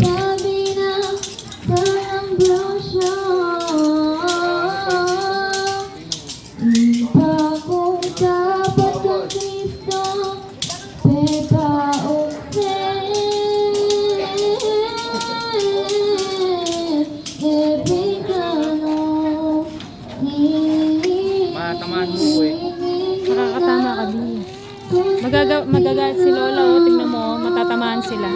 Sabi na sa ambrosia, kung dapat kang Kristo, pepa o Matamaan mo eh. Nakakatama ka din. Magagalit si Lola, oh. Tingnan mo, matatamaan sila.